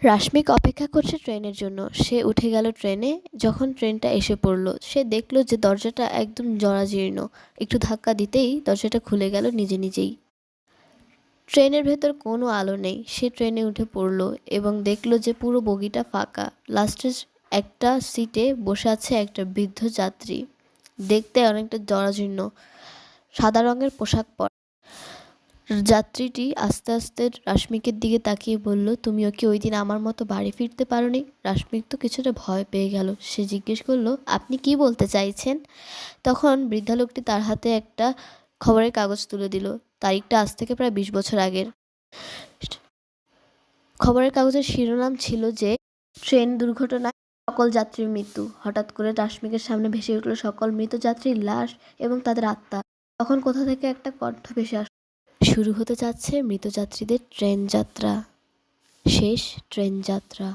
রাশমিক অপেক্ষা করছে ট্রেনের জন্য। সে উঠে গেল ট্রেনে। যখন ট্রেনটা এসে পড়ল, সে দেখল যে দরজাটা একদম জরাজীর্ণ। একটু ধাক্কা দিতেই দরজাটা খুলে গেল নিজে নিজেই। ট্রেনের ভেতর কোনো আলো নেই। সে ট্রেনে উঠে পড়ল এবং দেখল যে পুরো বগিটা ফাঁকা। লাস্টের একটা সিটে বসে আছে একটা বৃদ্ধ যাত্রী। দেখতে অনেকটা জরাজীর্ণ, সাদা রঙের পোশাক পরা। যাত্রীটি আস্তে আস্তে রাশমিকের দিকে তাকিয়ে বলল, তুমিও কি ওই দিন আমার মতো বাড়ি ফিরতে পারোনি? রাশমিক তো কিছুটা ভয় পেয়ে গেল। সে জিজ্ঞেস করলো, আপনি কি বলতে চাইছেন? তখন বৃদ্ধা লোকটি তার হাতে একটা খবরের কাগজ তুলে দিল। তারিখটা আজ থেকে প্রায় 20 বছর আগের। খবরের কাগজের শিরোনাম ছিল যে ট্রেন দুর্ঘটনায় সকল যাত্রীর মৃত্যু। হঠাৎ করে রাশমিকের সামনে ভেসে উঠল সকল মৃত যাত্রীর লাশ এবং তাদের আত্মা। তখন কোথা থেকে একটা কণ্ঠ ভেসে আসলো, শুরু হতে যাচ্ছে মৃত যাত্রীদের ট্রেন যাত্রা, শেষ ট্রেন যাত্রা।